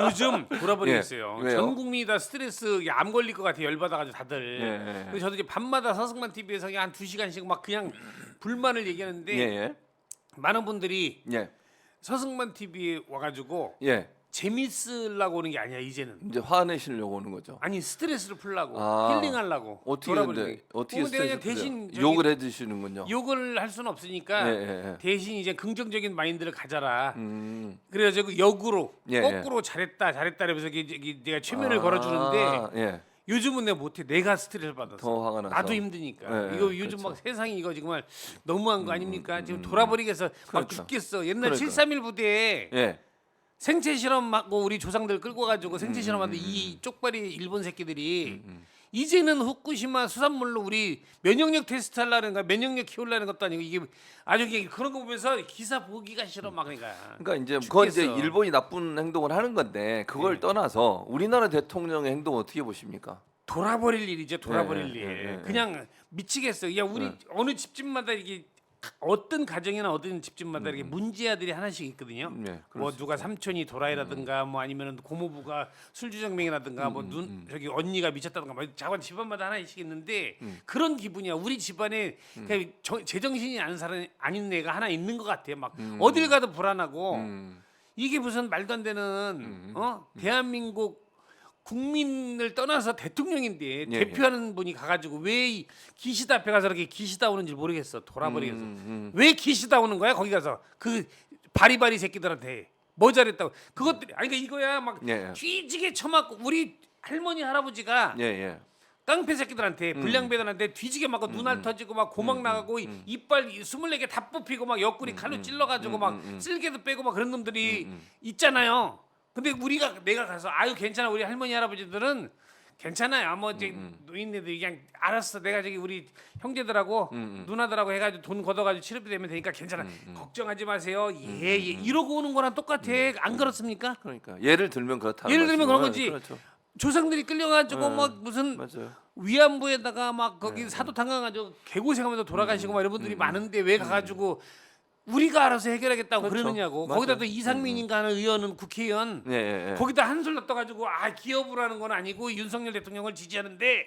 요즘 돌아버리고 예. 있어요. 왜요? 전 국민이 다 스트레스 암 걸릴 것 같아 열 받아가지고 다들. 예. 그래서 저도 이제 밤마다 서승만 TV에서 한 2시간씩 막 그냥 불만을 얘기하는데 예. 많은 분들이 예. 서승만 TV에 와가지고 예. 재밌으려고 오는 게 아니야 이제는. 이제 화내시려고 오는 거죠. 아니 스트레스를 풀려고 아. 힐링하려고 어떻게 돌아버리고. 근데 어떻게 그러면 내가 그냥 스트레스 대신 풀려요? 욕을 해 주시는군요. 욕을 할 수는 없으니까 예. 대신 이제 긍정적인 마인드를 가져라. 음. 그래가지고 역으로 예, 거꾸로 잘했다 이러면서 내가 최면을 걸어주는데 예. 요즘은 내가 못해. 내가 스트레스를 받아서 더 화가 나서. 나도 힘드니까. 예, 이거 예, 요즘 그렇죠. 막 세상이 이거 정말 너무한 거 아닙니까? 지금 돌아버리겠어. 막 그러니까. 죽겠어. 옛날 그러니까. 731 부대에 예. 생체 실험하고 우리 조상들 끌고 가지고 생체 실험하는데 이 쪽발이 일본 새끼들이 이제는 후쿠시마 수산물로 우리 면역력 테스트 하려는 거 면역력 키우려는 것도 아니고 이게 아주 이게 그런 거 보면서 기사 보기가 싫어 막 그러니까. 그러니까 이제 그건 이제 죽겠어. 일본이 나쁜 행동을 하는 건데 그걸 떠나서 우리나라 대통령의 행동 어떻게 보십니까? 돌아버릴 일이죠. 돌아버릴 예, 일. 예, 예. 그냥 미치겠어. 야 우리 어느 집집마다 이게 어떤 가정이나 어떤 집집마다 이렇게 문제아들이 하나씩 있거든요. 예, 그럴 뭐 수 누가 삼촌이 도라이라든가 뭐 아니면 고모부가 술주정뱅이라든가 뭐 눈 저기 언니가 미쳤다든가 뭐 작은 집안마다 하나씩 있는데 그런 기분이야. 우리 집안에 그냥 제정신이 아닌 사람 아닌 애가 하나 있는 것 같아요. 막 어딜 가도 불안하고 이게 무슨 말도 안 되는 대한민국 국민을 떠나서 대통령인데 예, 대표하는 분이 가가지고 왜 이 기시다 앞에 가서 이렇게 기시다 오는지 모르겠어. 돌아버리겠어. 음. 왜 기시다 오는 거야? 거기 가서 그 바리바리 새끼들한테 뭐 잘했다고 그것들이 아니 그러니까 이거야 막 예. 뒤지게 쳐맞고 우리 할머니 할아버지가 예. 깡패 새끼들한테 불량배들한테 뒤지게 맞고 눈알 터지고 막 고막 나가고 이빨 24개 다 뽑히고 막 옆구리 칼로 찔러가지고 막 쓸개도 빼고 막 그런 놈들이 있잖아요. 근데 내가 가서 아유 괜찮아 우리 할머니 할아버지들은 괜찮아요. 뭐 이제 노인네들 그냥 알았어. 내가 저기 우리 형제들하고 누나들하고 해가지고 돈 걷어가지고 치료비 되면 되니까 괜찮아. 걱정하지 마세요. 예. 이러고 오는 거랑 똑같아. 안 그렇습니까? 그러니까 예를 들면 그렇다는 예를 들면 그런 말씀을. 거지. 그렇죠. 조상들이 끌려가지고 네. 막 무슨 맞아요. 위안부에다가 막 거기 사도 당해가지고 개고생하면서 돌아가시고 막 이런 분들이 많은데 왜 가가지고 우리가 알아서 해결하겠다고 그렇죠. 그러느냐고. 맞아요. 거기다 또 이상민인가 하는 의원은 국회의원 예. 거기다 한술 넣어가지고 기업을 하는 건 아니고 윤석열 대통령을 지지하는데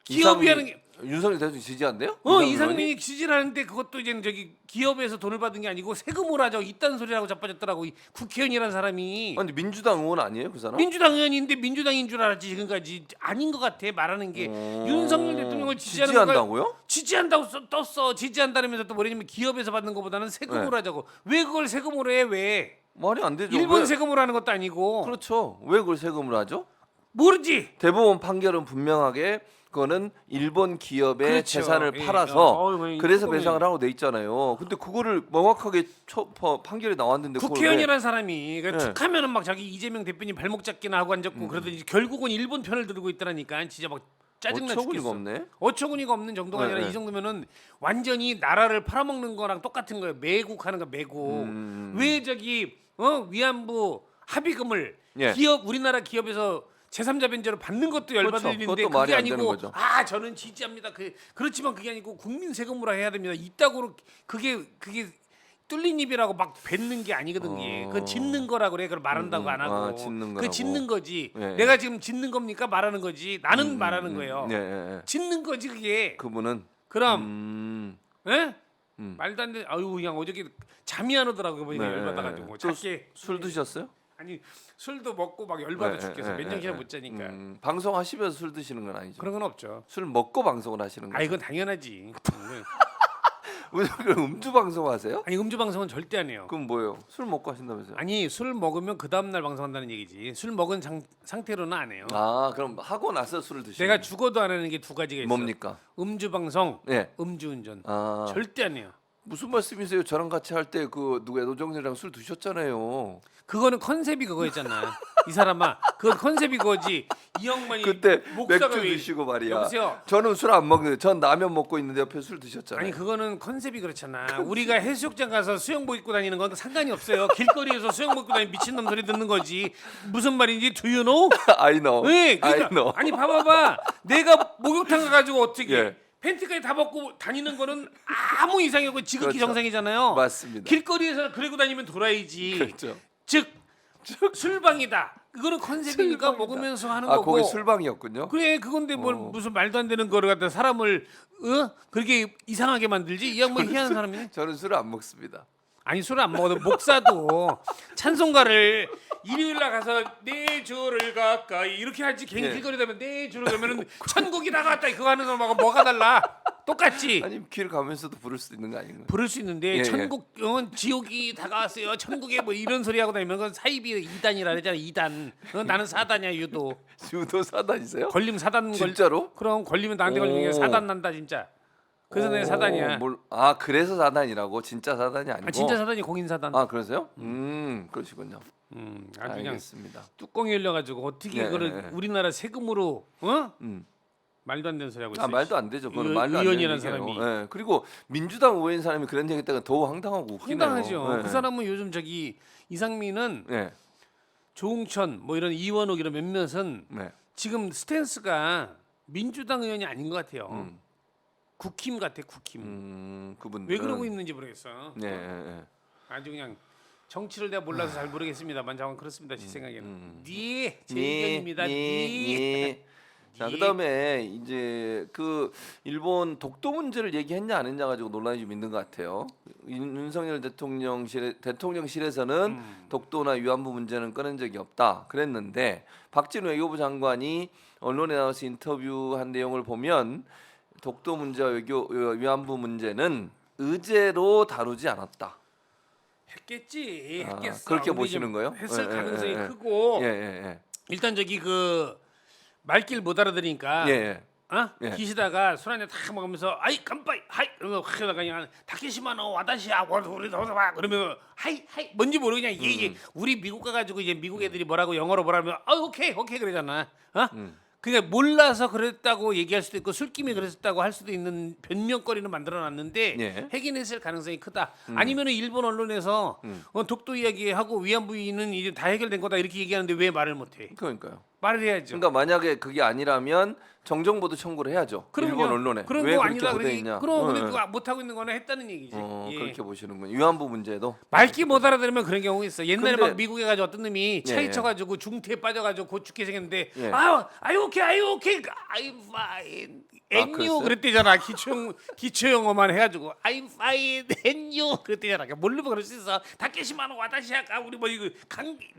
기업이 하는 게 윤석열 대통령 지지한대요? 이상민이 지지를 하는데 그것도 이제 저기 기업에서 돈을 받은 게 아니고 세금을 하자고 이딴 소리라고 자빠졌더라고. 이 국회의원이라는 사람이 아니 민주당 의원 아니에요 그 사람? 민주당 의원인데 민주당인 줄 알았지 지금까지. 아닌 것 같아 말하는 게. 윤석열 대통령을 지지한다고요? 지지한다고 떴어. 지지한다면서 또 뭐냐면 기업에서 받는 것보다는 세금으로 하자고. 왜 그걸 세금으로 해? 왜? 말이 안 되죠. 일본 왜? 세금으로 하는 것도 아니고. 그렇죠. 왜 그걸 세금으로 하죠? 모르지. 대법원 판결은 분명하게 그거는 일본 기업의 그렇죠. 재산을 예. 팔아서 그래서 세금이- 배상을 하고 돼 있잖아요. 근데 그거를 명확하게 판결이 나왔는데 그걸 국회의원이라는 사람이 네. 툭하면은 막 자기 이재명 대표님 발목 잡기나 하고 앉았고 그러더니 결국은 일본 편을 들고 있더라니까. 진짜 막 짜증나 어처구니가 죽겠어. 없네. 어처구니가 없는 정도가 아니라 네. 이 정도면은 완전히 나라를 팔아먹는 거랑 똑같은 거예요. 매국하는 거 매국. 왜 저기 위안부 합의금을 예. 우리나라 기업에서 제3자 변제로 받는 것도 열받을 그렇죠. 일인데 그것도 말이 그게 안 되는 아니고 거죠. 저는 지지합니다. 그렇지만 그게 아니고 국민 세금으로 해야 됩니다. 이따구로 그게 뚫린 입이라고 막 뱉는 게 아니거든. 요 그건 짓는 거라고 그래. 그걸 말한다고 안 하고. 짓는 그 거라고. 짓는 거지. 예. 내가 지금 짓는 겁니까? 말하는 거지. 나는 말하는 거예요. 예. 짓는 거지 그게. 그분은 그럼 예? 말도 안 돼. 아유 그냥 어저께 잠이 안 오더라고 보니까 네. 열받아가지고. 또 작게 술 드셨어요? 아니 술도 먹고 막 열받아 네, 죽겠어. 네, 몇 네, 년이나 네. 못 자니까. 방송하시면서 술 드시는 건 아니죠? 그런 건 없죠. 술 먹고 방송을 하시는 거죠? 이건 당연하지. 왜 음주 방송하세요? 아니 음주 방송은 절대 안 해요. 그럼 뭐예요? 술 먹고 하신다면서요? 아니 술 먹으면 그 다음 날 방송한다는 얘기지. 술 먹은 상태로는 안 해요. 그럼 하고 나서 술을 드시는 내가 죽어도 안 하는 게 두 가지가 있어. 뭡니까? 음주 방송, 예. 음주운전. 아, 절대 안 해요. 무슨 말씀이세요? 저랑 같이 할 때 그 누구야 노정진이랑 술 드셨잖아요. 그거는 컨셉이 그거였잖아. 이 사람아, 그건 컨셉이 그거지. 이 형만이 그때 목사가 맥주 왜- 드시고 말이야. 여보세요. 저는 술 안 먹는데 전 라면 먹고 있는데 옆에 술 드셨잖아요. 아니 그거는 컨셉이 그렇잖아. 우리가 해수욕장 가서 수영복 입고 다니는 건 상관이 없어요. 길거리에서 수영복 입고 다니는 미친놈 소리 듣는 거지. 무슨 말인지 do you know? I know. 네, I 그러니까 know. 아니 봐봐봐. 내가 목욕탕 가가지고 어떻게 예. 팬티까지 다 벗고 다니는 거는 아무 이상이 없고 지극히 그렇죠. 정상이잖아요. 맞습니다. 길거리에서 그러고 다니면 돌아야지. 그렇죠. 즉 술방이다. 이거는 컨셉이니까 술방이다. 먹으면서 하는 아, 거고. 거기 술방이었군요. 그래 그건데 뭘 무슨 말도 안 되는 거를 갖다 사람을 그렇게 이상하게 만들지? 이 양반 희한한 사람이네. 저는 술을 안 먹습니다. 아니 술을 안 먹어도 목사도 찬송가를 일요일 날 가서 내 주를 가까이 이렇게 하지 괜히 예. 길거리다면 내 주를 가면은 천국이 다가왔다 그거 하는 사람하고 뭐가 달라? 똑같지. 아니 길 가면서도 부를 수 있는 거 아닌가요? 부를 수 있는데 예, 천국은 지옥이 다가왔어요. 천국에 뭐 이런 소리 하고 다니면 그건 사이비 이단이라 그러잖아. 이단. 나는 사단이야 유도. 유도 사단이세요? 걸리면 사단 진짜로? 그럼 걸리면 나한테 걸리면 그냥 오. 사단 난다 진짜. 그래서 내가 사단이야. 아 그래서 사단이라고? 진짜 사단이 아니고? 아 진짜 사단이 공인 사단. 아 그러세요? 그러시군요. 아주 그냥 알겠습니다. 뚜껑이 열려가지고 어떻게 네, 그걸 네. 우리나라 세금으로 음. 말도 안 되는 소리 하고 있어. 아 말도 안 되죠. 그건 의- 말도 안 되는 의원이라는 얘기예요. 사람이. 예. 그리고 민주당 의원인 사람이 그런 얘기했다가 더 황당하고 웃기네요. 황당하죠. 예. 그 사람은 요즘 저기 이상민은 네. 조홍천 뭐 이런 이원욱 이런 몇몇은 네. 지금 스탠스가 민주당 의원이 아닌 것 같아요. 국힘 같아 국힘. 그분 왜 그러고 있는지 모르겠어. 네. 네. 아주 그냥 정치를 내가 몰라서 잘 모르겠습니다만 저는 그렇습니다. 제 생각에는. 제 네, 의견입니다. 네. 자 그다음에 이제 그 일본 독도 문제를 얘기했냐 안 했냐 가지고 논란이 좀 있는 것 같아요. 윤석열 대통령실에서는 독도나 위안부 문제는 꺼낸 적이 없다 그랬는데 박진우 외교부 장관이 언론에 나와서 인터뷰한 내용을 보면 독도 문제와 위안부 문제는 의제로 다루지 않았다. 했겠지. 아, 했겠어. 그렇게 근데 보시는 좀 거예요? 했을 예, 가능성이 예, 예. 크고 예. 일단 저기 그 말길 못 알아들으니까 예. 예. 기시다가 술 한잔 탁 먹으면서 아이 깜빠이 하이 이러면 확 하다가 그냥 타케시마노 와다시야 우리 도서봐 그러면 하이 뭔지 모르고 그냥 얘 우리 미국 가가지고 이제 미국 애들이 뭐라고 영어로 뭐라면 오케이 그러잖아. 그냥 몰라서 그랬다고 얘기할 수도 있고 술김에 그랬다고 할 수도 있는 변명거리는 만들어놨는데 예. 해긴했을 가능성이 크다. 아니면은 일본 언론에서 독도 이야기하고 위안부는 이제 다 해결된 거다 이렇게 얘기하는데 왜 말을 못해? 그러니까요. 말을 해야죠. 그러니까 만약에 그게 아니라면 정정보도 청구를 해야죠. 그럼요. 일본 언론에 그런 왜 거 그렇게 아니다 보도했냐. 그럼 근데 그거 못 하고 있는 거는 했다는 얘기지. 예. 그렇게 보시는군요. 위안부 문제도 말기 못 알아들으면 그런 경우 있어. 옛날에 근데- 막 미국에 가지고 어떤 놈이 차에 예. 쳐가지고 중태에 빠져가지고 고축해 생겼는데 예. 아유 오케이 I'm fine and you 그랬어요? 그랬대잖아. 기초 영어만 해가지고 I'm fine and you 그랬대잖아. 그러니까 모르면 그럴 수 있어. 다케시마노 와다시아까 우리 뭐 이거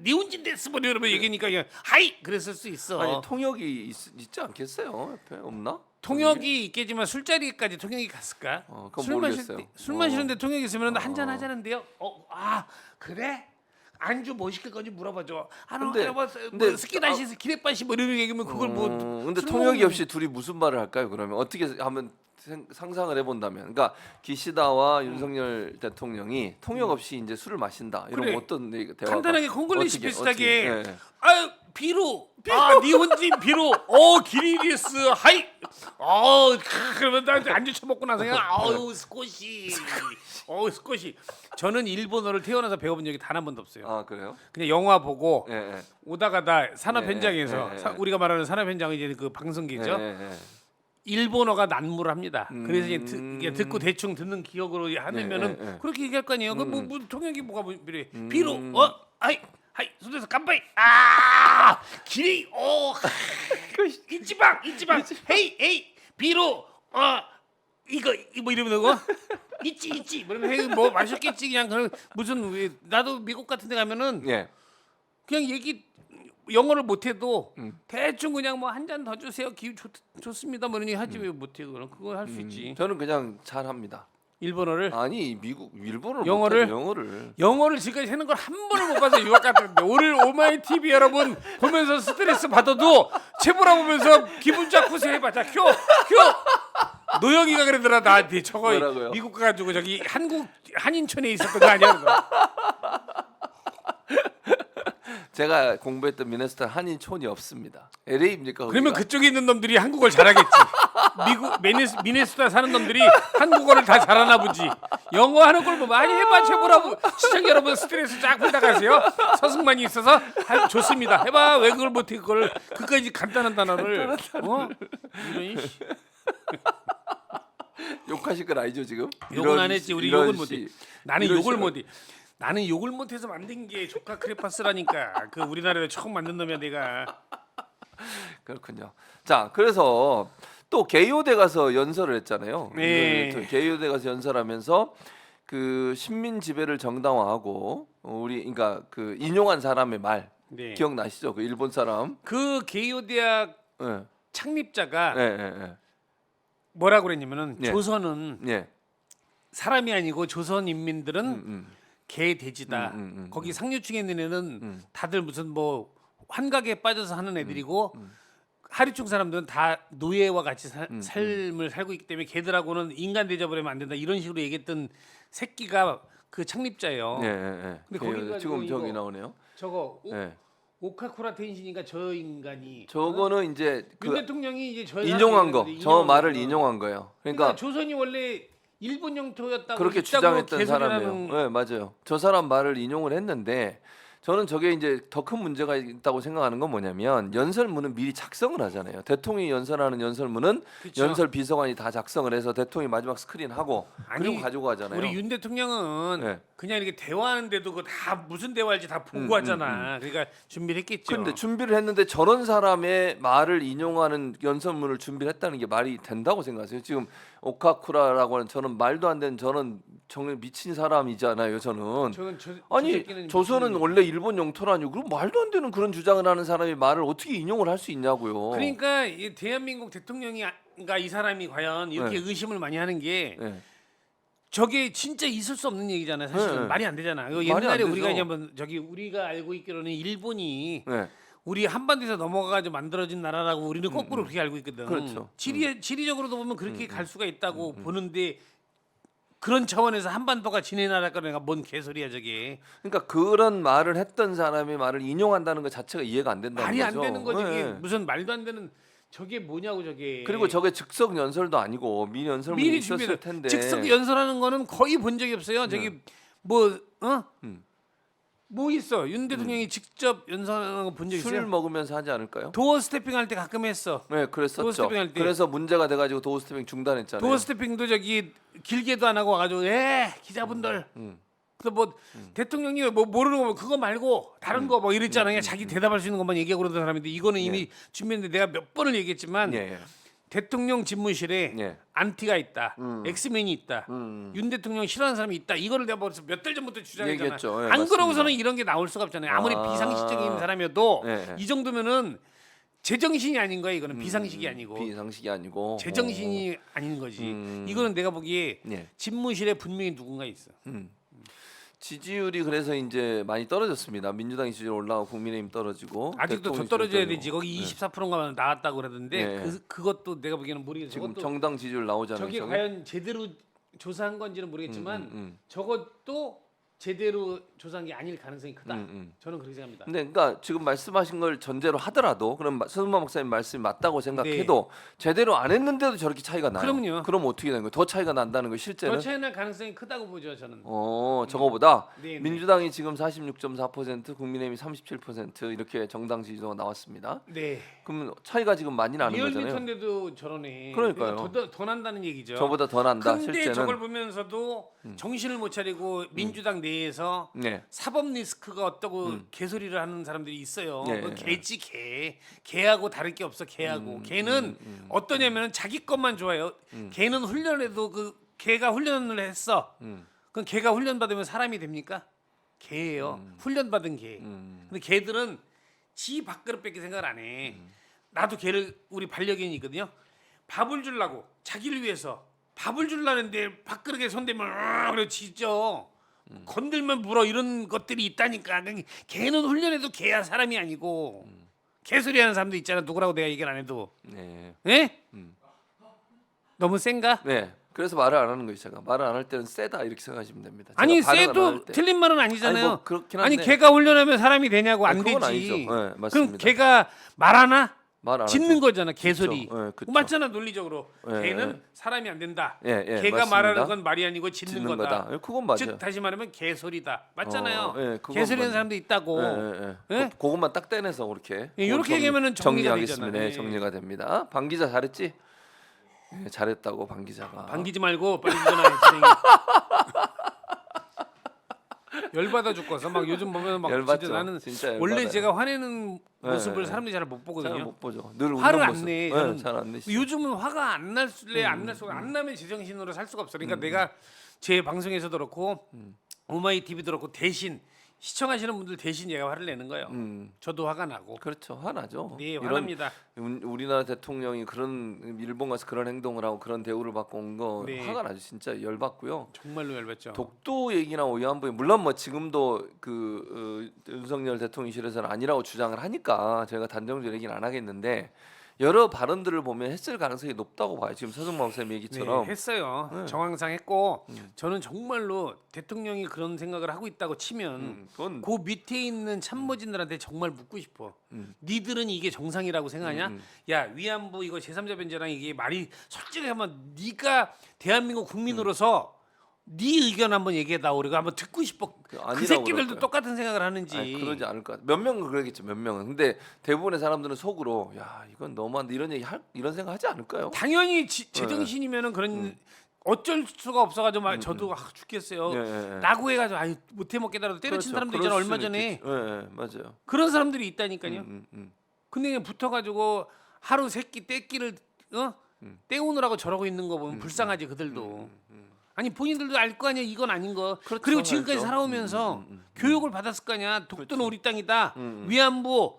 니혼진 데스 뭐 이러면 얘기니까 그냥 하이 그랬을 수 있어. 아니 통역이 있지 않겠어요? 옆에 없나? 통역이 있겠지만 술자리까지 통역이 갔을까? 그건 모르겠어요. 술 마시는데 통역이 있으면 한잔 하자는데요. 그래? 안주 뭐 시킬 건지 물어봐줘. 근데- 뭐 근데- 스키다시 기레빠시 뭐 이런 얘기면 그걸 뭐. 근데 술 통역이 먹으면- 없이 둘이 무슨 말을 할까요? 그러면 어떻게 하면 상상을 해본다면, 그러니까 기시다와 윤석열 대통령이 통역 없이 이제 술을 마신다. 이런 그래. 어떤 대화가 간단하게 콩글리시 어떻게, 비슷하게. 예. 아유 비루. 니혼진 비루. 기리리스 하이. 그러면 나한테 안주 처먹고 나서 그냥 스코시. 스코시. 저는 일본어를 태어나서 배워본 적이 단 한 번도 없어요. 아 그래요? 그냥 영화 보고 예. 오다가다 산업 현장에서 예. 우리가 말하는 산업 현장은 이제 그 방송기죠. 예. 일본어가 난무합니다. 그래서 이제 이게 듣고 대충 듣는 기억으로 하면은 예. 그렇게 얘기할 거 아니에요. 뭐 통역이 뭐가 필요해? 비로 하이 손에서 깜빡이 길이 이지방 헤이 비로 이거 뭐 이러면 거 있지 그러면 뭐 마셨겠지 그냥 그런 무슨 왜 나도 미국 같은 데 가면은 예. 그냥 얘기 영어를 못해도 대충 그냥 뭐 한 잔 더 주세요. 기분 좋습니다. 뭐 이런 얘기 하지 왜 못해 그럼 그거 할 수 있지. 저는 그냥 잘합니다. 일본어를 아니 일본어를 영어를? 못하죠, 영어를 지금까지 하는 걸 한 번을 못 봐서 유학 갔는데 오늘 오마이 TV 여러분 보면서 스트레스 받아도 체보라 보면서 기분 잡고서 해봐. 자 큐 노영이가 그러더라 나한테 저거 뭐라고요? 미국 가가지고 저기 한인촌에 있었던 거 아니야? 그거. 제가 공부했던 미네소타 한인촌이 없습니다. LA입니까? 그러면 그쪽에 있는 놈들이 한국어를 잘하겠지. 미국 미네소타 사는 놈들이 한국어를 다 잘하나 보지. 영어 하는 걸 뭐 많이 해봐 제보라고 시청자 여러분 스트레스 쫙 풀다 가세요. 서승만이 있어서 좋습니다. 해봐 왜 그걸 못해 그걸 그까지 간단한 단어를 이런 욕하실 건 아니죠 지금? 욕은 안 했지. 우리 욕은 못해. 나는 욕을 이런 못해. 나는 욕을 못해서 만든 게 조카 크레파스라니까. 그 우리나라에 처음 만든 놈이야 내가. 그렇군요. 자, 그래서 또 개요대 가서 연설을 했잖아요. 네. 개요대 가서 연설하면서 그 식민 지배를 정당화하고 우리 그러니까 그 인용한 사람의 말 네. 기억나시죠? 그 일본 사람. 그 게이오 대학 예. 창립자가 예, 예, 뭐라고 그랬냐면은 예. 조선은 예. 사람이 아니고 조선 인민들은 음. 개 돼지다. 거기 상류층에 있는 애는 다들 무슨 뭐 환각에 빠져서 하는 애들이고 하류층 사람들은 다 노예와 같이 삶을 살고 있기 때문에 걔들하고는 인간 대접을 하면 안 된다. 이런 식으로 얘기했던 새끼가 그 창립자예요. 예, 예, 예. 근데 거기 가지고 지금 저기 이거 나오네요. 저거 예. 오카쿠라 텐신인가 저 인간이 저거는 이제 윤 그 대통령이 이제 저 인용한 거, 사람이 저 말을 거. 인용한 거예요. 그러니까 그러니까 조선이 원래 일본 영토였다고 그렇게 있다고 주장했던 개소리라는 사람이에요. 네, 맞아요. 저 사람 말을 인용을 했는데 저는 저게 이제 더 큰 문제가 있다고 생각하는 건 뭐냐면 연설문은 미리 작성을 하잖아요. 대통령이 연설하는 연설문은 그쵸. 연설 비서관이 다 작성을 해서 대통령이 마지막 스크린하고 그리고 아니, 가지고 가잖아요. 우리 윤 대통령은 네. 그냥 이렇게 대화하는데도 그 다 무슨 대화일지 다 보고 하잖아. 그러니까 준비를 했겠죠. 근데 준비를 했는데 저런 사람의 말을 인용하는 연설문을 준비를 했다는 게 말이 된다고 생각하세요? 지금 오카쿠라라고 하는 저는 말도 안 되는 저는 정말 미친 사람이잖아요. 저는 저는 저 아니 새끼는 조선은 미친놈이에요. 원래 일본 영토라니고 그럼 말도 안 되는 그런 주장을 하는 사람의 말을 어떻게 인용을 할 수 있냐고요. 그러니까 이 대한민국 대통령이가 이 사람이 과연 이렇게 네. 의심을 많이 하는 게 네. 저게 진짜 있을 수 없는 얘기잖아요. 사실은 네. 말이 안 되잖아. 이거 말이 안 옛날에 되죠. 우리가 이제 저기 우리가 알고 있기로는 일본이 네. 우리 한반도에서 넘어가가지고 만들어진 나라라고 우리는 거꾸로 그렇게 알고 있거든. 그렇죠. 지리적으로도 보면 그렇게 갈 수가 있다고 보는데 그런 차원에서 한반도가 지네 나라가 내가 뭔 개소리야 저게. 그러니까 그런 말을 했던 사람의 말을 인용한다는 것 자체가 이해가 안 된다는 말이 안 거죠. 되는 거지. 네. 이게 무슨 말도 안 되는 저게 뭐냐고 저게. 그리고 저게 즉석 연설도 아니고 미리 연설문이 미리 있었을 준비를 텐데. 즉석 연설하는 거는 거의 본 적이 없어요. 저기 뭐 뭐 있어? 윤 대통령이 직접 연설하는 거 본 적 술 있어요? 먹으면서 하지 않을까요? 도어 스태핑 할 때 가끔 했어. 네, 그랬었죠. 도어 스태핑 할 때. 그래서 문제가 돼가지고 도어 스태핑 중단했잖아요. 도어 스태핑도 저기 길게도 안 하고 와가지고 기자분들 그래서 뭐 대통령이 뭐 모르는 거 그거 말고 다른 거 뭐 이랬잖아요. 자기 대답할 수 있는 것만 얘기하고 그러던 사람인데 이거는 이미 준비했는데 내가 몇 번을 얘기했지만 예. 대통령 집무실에 예. 안티가 있다, 엑스맨이 있다, 윤 대통령 싫어하는 사람이 있다. 이거를 내가 벌써 몇 달 전부터 주장했잖아. 얘기했죠. 예, 안 맞습니다. 그러고서는 이런 게 나올 수가 없잖아요. 아무리 비상식적인 사람이어도 예. 이 정도면은 제정신이 아닌 거야. 이거는 비상식이 아니고 비상식이 아니고 제정신이 아닌 거지. 이거는 내가 보기에 예. 집무실에 분명히 누군가 있어. 지지율이 그래서 이제 많이 떨어졌습니다. 민주당이 지지율 올라가고 국민의힘 떨어지고 아직도 더 대통령 떨어져야 지지율 되지. 거기 24%가 나왔다고 그러던데 예. 그것도 내가 보기에는 모르겠어. 지금 저것도 정당 지지율 나오잖아요. 저게 저게. 과연 제대로 조사한 건지는 모르겠지만 저것도 제대로 조사한 게 아닐 가능성이 크다. 저는 그렇게 생각합니다. 근데 그러니까 지금 말씀하신 걸 전제로 하더라도 그럼 서은마 목사님 말씀이 맞다고 생각해도 제대로 안 했는데도 저렇게 차이가 나요. 그럼요. 그럼 어떻게 되는 거예요? 더 차이가 난다는 거 더 실제는? 차이 날 가능성이 크다고 보죠 저는. 저거보다 네, 네. 민주당이 지금 46.4%, 국민의힘이 37% 이렇게 정당 지지도가 나왔습니다. 네. 그러면 차이가 지금 많이 나는 거잖아요. 리얼미터인데도 저러네. 그러니까요. 더 난다는 얘기죠. 저보다 더 난다. 근데 실제는. 저걸 보면서도 정신을 못 차리고 민주당 내에서 네. 사법 리스크가 어떠고 개소리를 하는 사람들이 있어요. 네. 그건 개지 개. 개하고 다를 게 없어. 개하고. 개는 어떠냐면은 자기 것만 좋아해요. 개는 훈련해도 그 개가 훈련을 했어. 그럼 개가 훈련 받으면 사람이 됩니까? 개예요. 훈련 받은 개. 근데 개들은 지 밥그릇밖에 생각을 안 해. 나도 개를 우리 반려견이 있거든요. 밥을 주려고 자기를 위해서 밥을 주려는데 밥그릇에 손대면 그래 짖죠. 건들면 물어 이런 것들이 있다니까. 개는 훈련해도 개야 사람이 아니고 개소리하는 사람도 있잖아. 누구라고 내가 얘기를 안 해도. 네. 예? 너무 센가? 네. 그래서 말을 안 하는 거예요. 제가 말을 안 할 때는 세다 이렇게 생각하시면 됩니다. 제가 아니 발언을 안 할 쎄도 때. 틀린 말은 아니잖아요. 아니, 뭐 그렇긴 아니 한데. 개가 훈련하면 사람이 되냐고 안 아니, 그건 되지. 아니죠. 네, 맞습니다. 그럼 개가 말하나? 말 안 짖는 하죠. 거잖아 개소리. 그쵸. 네, 그쵸. 맞잖아 논리적으로. 예, 개는 사람이 안 된다. 예, 예, 개가 맞습니다. 말하는 건 말이 아니고 짖는 짖는 거다. 거다. 예, 그건 맞아요. 즉 다시 말하면 개소리다. 맞잖아요. 예, 그건 개소리하는 맞아요. 사람도 있다고. 예? 그것만 딱 떼내서 그렇게. 예, 이렇게 얘기하면은 정리가 정리하겠습니다. 되잖아요. 네, 정리가 됩니다. 방 기자 잘했지? 예, 잘했다고 방 기자가. 반기지 말고 빨리 일어나 진행해. 열받아 죽겠어. 막 요즘 보면 막 열받죠. 진짜 나는 진짜 열받아요. 원래 제가 화내는 모습을 네. 사람들이 잘 못 잘 보거든요. 못 보죠. 늘 화를 웃는 안 모습. 내. 네, 저는 잘안 내시죠. 요즘은 화가 안 날래 안 날 수가 안 나면 제정신으로 살 수가 없어. 그러니까 내가 제 방송에서도 그렇고 오마이 TV도 그렇고 대신 시청하시는 분들 대신 얘가 화를 내는 거예요. 저도 화가 나고. 그렇죠. 화나죠. 네, 이런 화납니다. 우리나라 대통령이 그런 일본 가서 그런 행동을 하고 그런 대우를 받고 온 거 네. 화가 나죠. 진짜 열받고요. 정말로 열받죠. 독도 얘기나 위안부에 물론 뭐 지금도 그 윤석열 대통령실에서는 아니라고 주장을 하니까 제가 단정적으로 얘기는 안 하겠는데 여러 발언들을 보면 했을 가능성이 높다고 봐요. 지금 서정만 쌤 얘기처럼. 네, 했어요. 네. 정황상 했고 저는 정말로 대통령이 그런 생각을 하고 있다고 치면 그건 그 밑에 있는 참모진들한테 정말 묻고 싶어. 니들은 이게 정상이라고 생각하냐? 야 위안부 이거 제3자 변제랑 이게 말이 솔직히 하면 네가 대한민국 국민으로서 네 의견 한번 얘기해다오. 그리고 한번 듣고 싶어. 그 아니라고 새끼들도 그럴 거예요. 똑같은 생각을 하는지. 아니, 그러지 않을 것 같아. 몇 명은 그러겠죠. 몇 명은. 근데 대부분의 사람들은 속으로 야 이건 너무한데 이런 얘기 이런 생각 하지 않을까요? 당연히 제정신이면은 그런 어쩔 수가 없어가지고 막 저도 죽겠어요. 예, 예, 예. 라고 해가지고 아유 못해 먹겠다라도 때려친 그렇죠. 사람들 그럴 있잖아 얼마 수는 전에. 있겠죠. 예, 맞아요. 그런 사람들이 있다니까요. 음. 근데 그냥 붙어가지고 하루 세끼 떼끼를 떼우느라고 저러고 있는 거 보면 불쌍하지 그들도. 아니 본인들도 알 거 아니야 이건 아닌 거. 그렇죠, 그리고 지금까지 알죠. 살아오면서 교육을 받았을 거 아니야. 독도는 우리 땅이다. 위안부,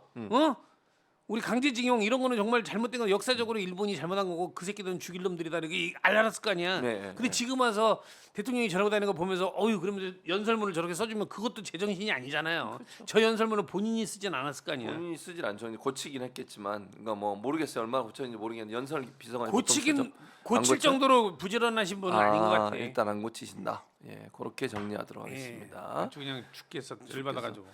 우리 강제징용 이런 거는 정말 잘못된 거 역사적으로 일본이 잘못한 거고 그 새끼들은 죽일 놈들이다 이렇게 알았을 거 아니야. 네, 근데 네. 지금 와서 대통령이 저러고 다니는 거 보면서 어유 그러면서 연설문을 저렇게 써주면 그것도 제정신이 아니잖아요. 저 연설문은 본인이 쓰진 않았을 거 아니야. 본인이 쓰질 않죠. 이제 고치긴 했겠지만, 그러니까 뭐 모르겠어요. 얼마나 고쳤는지 모르겠는데 연설 비서관이 보통 쓰죠. 고치긴 고칠 안 고쳐요? 정도로 부지런하신 분은 아닌 것 같아. 일단 안 고치신다. 예, 그렇게 정리하도록 예, 하겠습니다. 아주 그냥 죽겠어 열받아가지고.